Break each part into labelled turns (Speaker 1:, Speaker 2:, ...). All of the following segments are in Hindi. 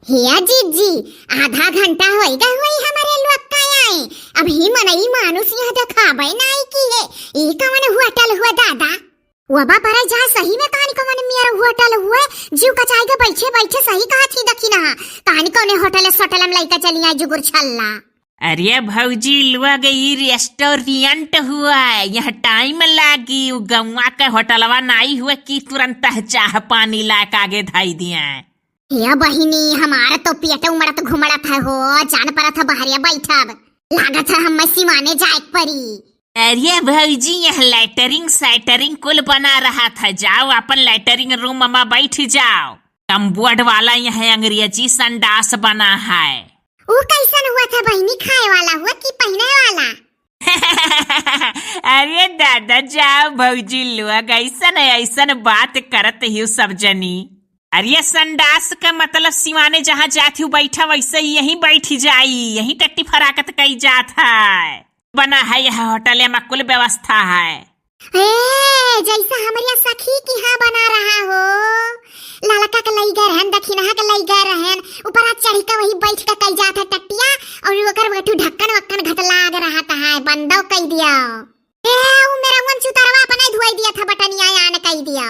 Speaker 1: हिया जीजी आधा घंटा होइगा होई हमारे लोग का आए। अब ही मनई मानुस यहाँ दिखाबै नाई की है। ई कवन होटल हुआ दादा? वबा पर जा सही में कहानी कवन मेरा होटल हुआ जीव का चाय के बैठे बैठे सही कहा थी दखी ना कहानी कौन होटल सटल में लइका चली आई जुगुर छल्ला।
Speaker 2: अरे भौजी लुआ गई रेस्टोरेंट हुआ है, यहाँ टाइम लागी। गौवा का होटलवा नाई हुआ कि तुरंत चाह पानी लाके आगे धाई दिया।
Speaker 1: या बहिनी हमारा तो पेट उमड़ा तो घुमड़ा था हो जान पड़ा था बहरिया बैठब लागत था हम सिवाने जाए परी।
Speaker 2: अरे भौजी यहाँ लैटरिंग सैटरिंग कुल बना रहा था, जाओ अपन लैटरिंग रूम में बैठ जाओ। कम्बोर्ड वाला यहाँ अंग्रेजी संडास बना है।
Speaker 1: वो कैसन हुआ था बहिनी, खाए वाला हुआ कि पहने वाला?
Speaker 2: अरे दादा जाओ भौजी लोग ऐसन बात करत ही सब जनी। अरे संडास का मतलब सिवाने जहाँ जाती हूँ बैठा वैसे ही यही बैठी जाई, यही टट्टी फराकत कई जात है। बना है यह होटल में कुल व्यवस्था है।
Speaker 1: जैसा हमारे सखी की हाँ बना रहा हो लालका का लई गए रहन दखिना का लई गए रहन ऊपर हाथ चढ़ी का वही बैठ का कई जात है टट्टिया और ओकर बटू ढक्कन वक्कन घट लाग रहा था बंदो कई दिया। वो मेरा मन सुतरवा अपने धोई दिया था बटनिया यान कई दिया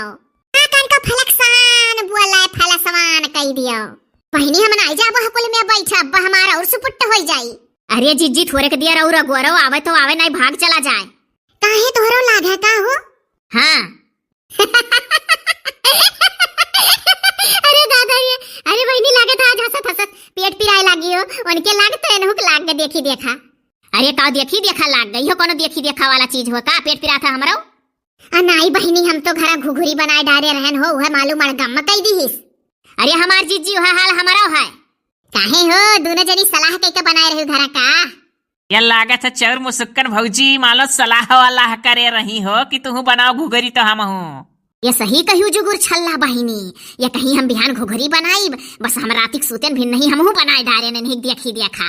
Speaker 1: कान का फलकसान बोला फलसमान कई दिया। बहिनी हम आई जाबो हकुल में बैठा अब्बा हमारा और सुपुट्ट हो जाई। अरे जीजी थोड़े के दिया रऊ रगुरो आवे तो आवे नहीं भाग चला जाए। काहे तोहरो लाग है का हो? हाँ। अरे दादा ये अरे बहिनी लागे था आज हंसत हंसत पेट पिराए लागी हो उनके लाग तो एनहुक लाग के देखी देखा। अरे का देखी देखा लाग गई हो कोनो देखी देखा वाला चीज हो का पेट पिरा था हमरो? नाई बहिनी हम तो घरा घुघुरी बनाए डारे रहन हो वह मालूम अड़ गम कई दीहिस। अरे हमार जीजी वह हाल हमारा है। काहे हो दोनों जनी सलाह कई के बनाए रहे घरा का?
Speaker 2: ये लागत है चौर मुसक्कन भौजी मालो सलाह वाला करे रही हो कि तू बनाओ घुघरी तो हम हूँ।
Speaker 1: ये सही कहियो जुगुर छल्ला बहिनी, ये कहीं हम बिहान घुघरी बनाई बस हम रातिक सूतन भी नहीं हमहू बनाए डारे नहीं देखी देखा।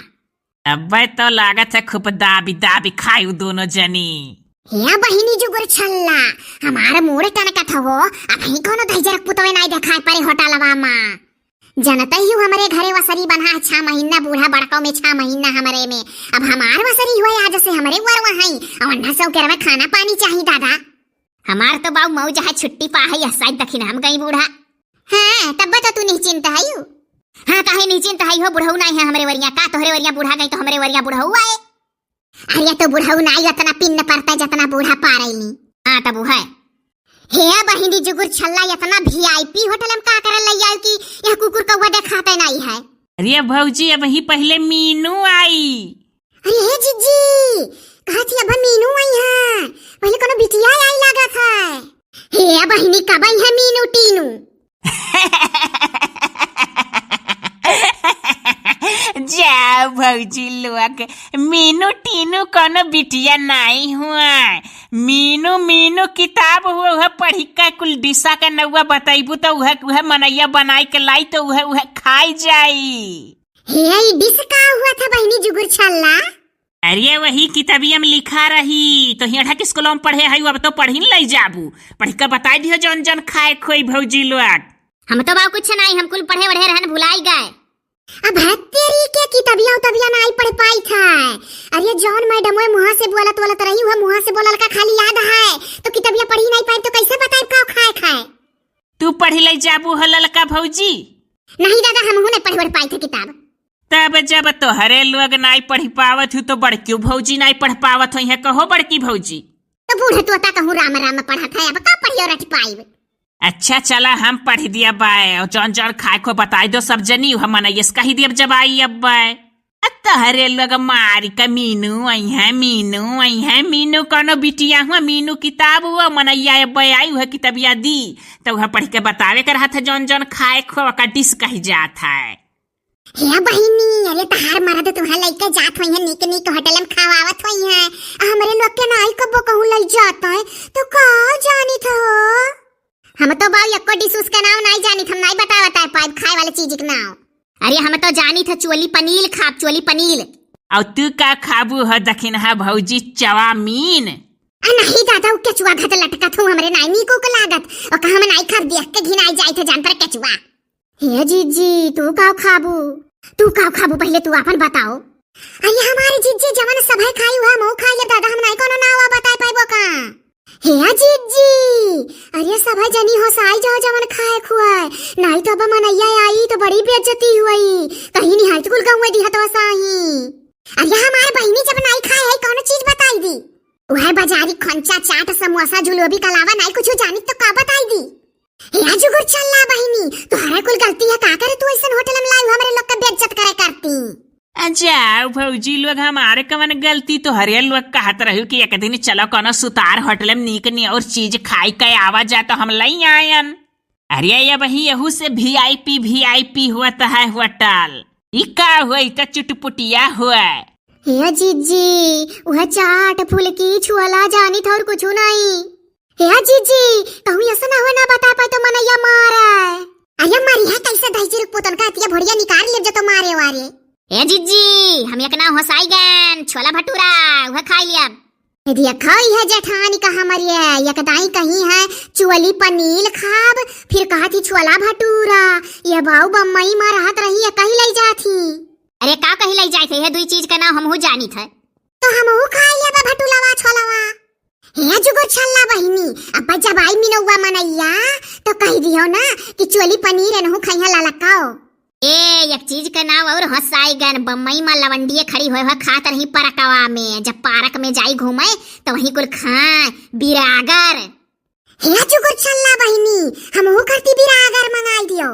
Speaker 2: अब तो लागत है खूब दाबी दाबी खायू दोनों जनी।
Speaker 1: या बहिनी जुगुर छल्ला हमारा मोड़ टनका था हो अब ही कोनो धैजरक पुतवे नहीं देखाए परे होटलवा में। जनता ही हमारे घरे वसरी बना 6 महीना बूढ़ा बड़काओ में 6 महीना हमारे में अब हमार वसरी हुआ आज से हमारे वर वहां और अन्ना सौ के खाना पानी चाहिए दादा। हमार तो बाऊ मऊ जहाँ छुट्टी पा है साइड दखिन हम गई बूढ़ा। हाँ तब तो तू निश्चिंत है यू? हाँ काहे निश्चिंत है हो बुढ़ऊ नहीं है हमरे वरिया का तोहरे वरिया बूढ़ा गई तो हमरे वरिया बुढ़ऊ आए। अरे तो बुढ़ऊ नहीं उतना पिन पड़ता जितना बूढ़ा पा रही। हाँ तब है हे बहिनी जुगुर छल्ला इतना वीआईपी होटल में का करल लई आउ कि यह कुकुर कौवा देखाते नहीं है।
Speaker 2: अरे भौजी अब ही पहले मीनू आई।
Speaker 1: अरे हे जीजी कहा थी अब मीनू आई है पहले कोनो बिटिया आई लगा था। हे बहिनी कब आई है मीनू टीनू?
Speaker 2: जा भौजी लोग मीनू टीनू कोनो बिटिया नहीं हुआ। मीनू मीनू किताब हुआ पढ़ी का कुल डिशा का नौआ बताइबू तो वह मनैया बनाई के लाई तो वह खाई जाई।
Speaker 1: हे डिश का हुआ था बहिनी जुगुर छल्ला?
Speaker 2: अरे वही किताबिया में लिखा रही तो हिया के स्कूलों में पढ़े है अब तो पढ़ी नहीं जाबू पढ़ कर बताई दियो जौन जौन खाए खोई भौजी लोग।
Speaker 1: हम तो बाऊ कुछ नहीं हम कुल पढ़े वढ़े रहन भुलाई गए। अब तेरी के किताबिया उताबिया नहीं पढ़ पाई था। अरे जॉन मैडम वो मुंह से बोलत रही हुआ मुंह से बोलल का खाली याद है तो किताबिया पढ़ी नहीं पाई तो कैसे बताई का खाए खाए?
Speaker 2: तू पढ़ी ले जाबू हो ललका भौजी?
Speaker 1: नहीं दादा हम नहीं पढ़ पाई थे किताब।
Speaker 2: तब जब तो हरे लोग नहीं पढ़ पावत हूँ तो बड़की भौजी नहीं पढ़ पावत हो कहो बड़की भौजी।
Speaker 1: तो बूढ़े तोता कहूँ राम राम पढ़ा था अब का पढ़ियो रट पाई।
Speaker 2: अच्छा चला हम पढ़ दिया बाय और जौन जौन खाए को बताई दो सब जनी हम इसका ही दियब जब आई अब बाय। हरे लोग मारी का मीनू आई है मीनू कोनो बिटिया हुआ मीनू किताब हुआ मनैया अब आई हुआ किताबिया दी तो वह पढ़ के बतावे कर रहा था जौन जौन खाए खो का डिश कही जाता है।
Speaker 1: हे बहिनी अरे तहार मरद तुम्हारा लइका जात होई है निक निक होटल में खावावत होई है हमरे लोग के नाई कबो कहूं लई जाता है तो का जानी था हो? हम तो बाऊ एको डिश उसका नाम नहीं जानी हम नहीं बतावत है पाइप खाए वाले चीज के नाम। अरे हम तो जानी था चोली पनीर खाब चोली पनीर।
Speaker 2: और तू का खाबू हो दखिन है भौजी चवामीन?
Speaker 1: नहीं दादा केचुआ घट लटकत हूँ हमरे नाई नीको को लागत और कहा हम नहीं खा देख के घिनाई जाई थे जान पर केचुआ। हे जीजी तू का खाबू पहले तू अपन बताओ। अरे हमारे जीजी जवन सभे खाई हुआ मो खाई ले दादा, हम नहीं कोनो नावा बता पाइबो का। हे जीजी अरे सभे जनी हो साई जाओ जवन खाए खुआए, नहीं तो अब मनैया आई तो बड़ी बेइज्जती हुई, कहीं नहीं हाथ कुल गाँव दिया तो साही। अरे हमारे बहनी जब नहीं खाए है कौन चीज बताई दी, वह बाजारी खंचा चाट समोसा जलेबी के अलावा नहीं कुछ जानी तो का बताई दी। हे जुगुर चल्ला बहनी तुम्हारे कुल गलती है, का करे तू ऐसा होटल में लाई हमारे लोग का बेइज्जत करे करती।
Speaker 2: अच्छा भौजी लोग हमारे कवन गलती, तो हरे लोग कहत रहो कि एक दिन चलो कोनो सुतार होटल में नीक नी और चीज खाई के आवा जा, तो हम लई आयन। अरे ये वही यहू से VIP हुआ है होटल, इका हुई तो चुटपुटिया हुआ।
Speaker 1: हे जीजी वह चाट फुल्की छुअला जानी था और कुछ नहीं। हे जीजी कहूँ ऐसा ना हो ना बता पाए तो मनैया मारे। अरे मरी है कैसे दही पुतन का तिया भड़िया निकाल ले जो तो मारे वारे। हे जीजी हम एक ना हसाई गन छोला भटूरा वह खाई लिया। दिया खाई है जेठानी का हमारी है, यकदाई कहीं है चुअली पनीर खाब, फिर कहा थी छोला भटूरा, ये बाऊ बम्मई मां रहत रही है कहीं ले जाती। अरे का कहीं ले जाए थे, ये दुई चीज का नाम हमहू जानी थे, तो हमहू खाई लिया भटूलावा छोलावा। हे जुगुर छल्ला बहिनी अब जब आई मिनौवा मनैया तो कह दियो ना कि चोली पनीर एनहू खइया लालकाओ। ए एक चीज का नाम और हसाई गन बम्मई मां लवंडिये खड़ी होए हुआ खात रही परकवा में, जब पार्क में जाई घूमे तो वहीं कुल खाए बिरागर। हे जुगुर छल्ला बहिनी हमहू करती बिरागर मंगाई दियो।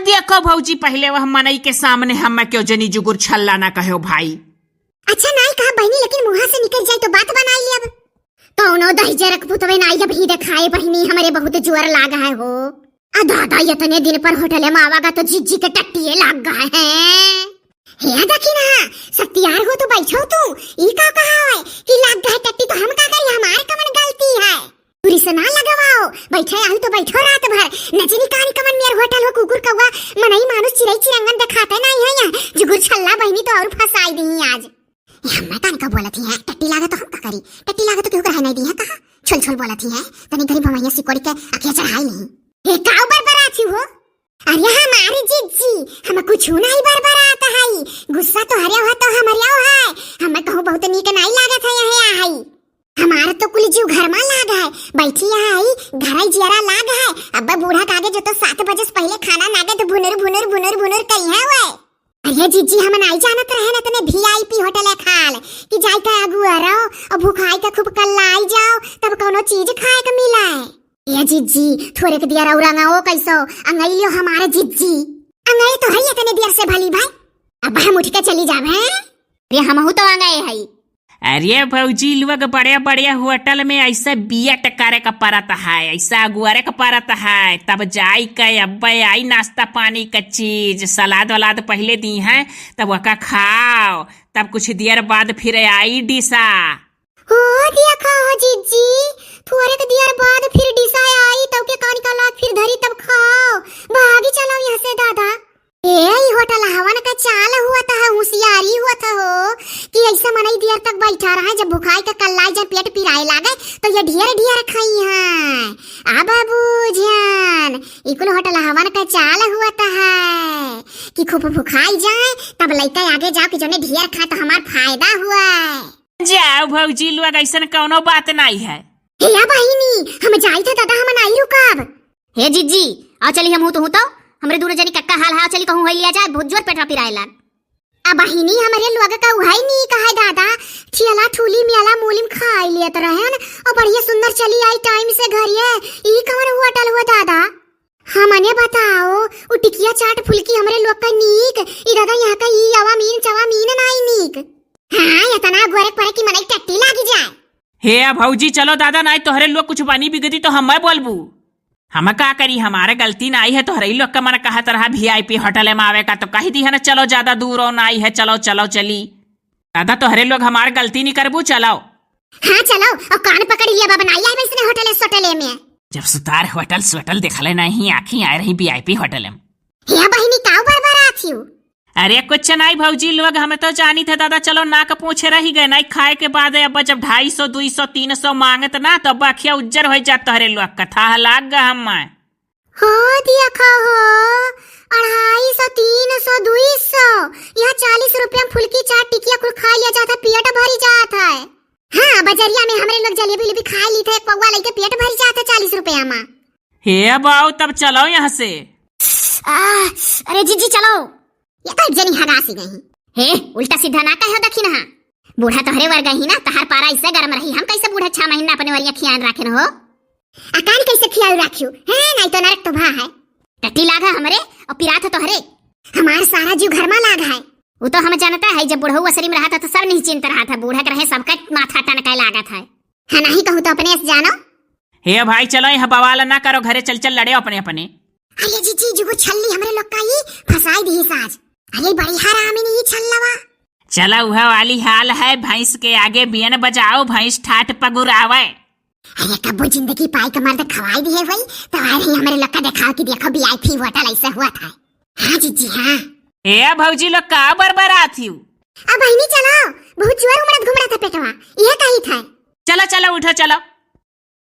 Speaker 2: देखो भौजी पहले वह मनई के सामने हम क्यों जनी जुगुर छल्ला ना कहो भाई।
Speaker 1: अच्छा नहीं कहा बहनी, लेकिन मुंह से निकल जाए तो बात बनाई ली। अब कौनो दही जरक पुतवे नाई जब ही देखाए बहनी हमारे बहुत जोर लागा है हो। दादा इतने दिन पर होटल में आवागा तो जीजी के टट्टिए लाग गए हैं। हे देखी ना सत्यार हो तो बैठो तू, ई का कहा है कि लाग गए टट्टी तो हम का करी, हमारे कमन गलती है। पूरी से ना लगवाओ, बैठे आई तो बैठो रात भर, नचनी कानी कमन मेर होटल हो कुकुर कौवा मनई मानुस चिरई चिरंगन दिखाते नहीं है यहाँ। जुगुर छल्ला बहनी तो और फसाई दी आज। हम कान का बोलती है टट्टी लागा तो हम का करी, टट्टी लागा तो क्यों कह नहीं दी है, कहा छोल छोल बोलती है तनी गरीब भमैया सिकोड़ी के अखिया चढ़ाई नहीं। हे काऊ बरबराती हो। अरे हमारी जीजी हम कुछ नहीं बरबराता है, गुस्सा तो हरिया हो तो हमरिया है, हम कहूं बहुत नीक नहीं लागत है यही आई। हमारा तो कुल जीव घर में लाग है, बैठी आई घर जियारा लाग है। अब बूढ़ा कागे जो तो 7 बजे से पहले खाना नागे तो भुनर भुनर भुनर भुनर कही है वे। अरे जीजी हम नहीं जानत रहे ना तने VIP होटल है खाल कि जाई का आगू रहो और भूखाई का खूब कल्लाई जाओ तब कोनो चीज खाए के मिला है। ये जीजी थोड़े के दिया रौरंगा ओ कैसो अंगई लियो हमारे जीजी, अंगई तो है इतने देर से भली भाई, अब हम उठ के चली जावे। अरे हमहू तो अंगई है।
Speaker 2: अरे भौजी लोग बड़े बड़े होटल में ऐसा बिया टकारे का परत है, ऐसा अगुआरे का परत है, तब जाई के अब आई नाश्ता पानी का चीज सलाद वलाद पहले दी है, तब वका खाओ, तब कुछ देर बाद फिर आई डिशा।
Speaker 1: ओ दिया खाओ जीजी, थोड़े के देर बाद फिर डिशा आई तब के कान का लात फिर धरी तब खाओ, भागी चलो यहाँ से दादा। ए होटल हवन का चाल हुआ था, होशियारी हुआ था हो कि ऐसा मनई देर तक बैठा रहा, जब भुखाई का कल्लाई जब पेट पिराए लागे तो ये ढेर ढेर खाई है। अब बूझन इकुल होटल हवन का चाल हुआ था है कि खूब भुखाई जाए तब लइका आगे जाओ कि जोने ढेर खा तो हमार फायदा हुआ।
Speaker 2: जाओ भौजी लोग ऐसा कोनो बात नहीं है।
Speaker 1: हे बहिनी हम जाई थे दादा, हम नहीं रुकब। हे जीजी आओ चली हम तो हमरे दूर जनी कक्का हाल है, चली कहूं है लिया जाए बहुत जोर पेटरा पिराएला। अब बहिनी हमारे लोग का उहाई नहीं कहा दादा, ठियाला ठूली मियाला मूलिम खाई लियत रहन और बढ़िया सुंदर चली आई टाइम से घर ये। ई कौन होटल हुआ दादा, हमने बताओ उ टिकिया चाट फुल्की हमरे लोग का नीक, ई दादा यहाँ का ई अवा मीन चवा मीन नहीं नीक। हाँ इतना गोरे परे की मनई टट्टी लागी जाए।
Speaker 2: हे भौजी चलो दादा, नहीं तोहरे लोग कुछ बनी बिगड़ी तो हम बोलबू, हम का करी, हमारे गलती ना आई है, तो हरई लोग का मन कहा तरह VIP होटल में आवे का तो कही दी है ना, चलो ज्यादा दूर हो ना आई है, चलो चलो चली दादा, तो हरे लोग हमारे गलती नहीं करबू, चलो।
Speaker 1: हाँ चलो और कान पकड़ लिया बाबा बनाई है वैसे होटल सोटले में,
Speaker 2: जब सुतार होटल सोटल देखले नहीं आँखी आ रही VIP होटल में।
Speaker 1: हे बहिनी काऊ बरबरा थी।
Speaker 2: अरे कुछ नहीं भौजी लोग, हमें तो जानी थे दादा, चलो ना का पूछे रही गए नहीं खाए के बाद अब जब 250 200 300 मांगत ना तो अखिया उज्जर हो जाता हरे लोग कथा लाग गा हम।
Speaker 1: हो दिया खा हो 250, 300, 200 यहाँ 40 रुपया में फुल्की चाट टिकिया कुल खा लिया जाता, पेट भरी जाता है। हाँ बजरिया में हमरे लोग जलेबी उलेबी खा ली थे, पौवा लेके पेट भर जाता 40 रुपया में।
Speaker 2: हे बाऊ तब चलो यहाँ से।
Speaker 1: अरे जी चलो, ये तो जनी हगासी गई। हे उल्टा सीधा ना कहो दखी ना, बूढ़ा तोहरे वर गई ना, तहार पारा इससे गर्म रही, हम कैसे बूढ़ा 6 महीना अपने वरिया खियाल रखे न हो। अकान कैसे खियाल रखियो है, नहीं तो नरक तो भा है। टट्टी लागा हमरे और पिरात तोहरे, हमार सारा जीव घर में लागा है। वो तो हम जानता है, जब बूढ़ा असरी में रहा था तो सब नहीं चिंता रहा था, बूढ़ा रहे सबका माथा टनका लागत है। हाँ नहीं कहूँ तो अपने से जानो।
Speaker 2: हे भाई चलो यहाँ बवाल ना करो, घरे चल चल लड़े अपने अपने।
Speaker 1: अरे जी जुगु छल्ली हमरे लोग का ही फसाई दी साज। अरे बड़ी हरामी नहीं छल्लवा।
Speaker 2: चला वह वाली हाल है, भैंस के आगे बियन बजाओ, भैंस ठाट पगुरावे।
Speaker 1: अरे कब्बो जिंदगी पाई कमर तक खवाई दी है भाई, तो आ रही हमारे लोग का दिखाओ कि देखो VIP होटल ऐसा हुआ था। हाँ जी हाँ।
Speaker 2: ए भौजी लोग का बरबरात थी।
Speaker 1: अब बहनी चलो, बहुत जोर उमड़त घुमड़ा था पेटवा, यह कही था।
Speaker 2: चलो चलो उठो चलो।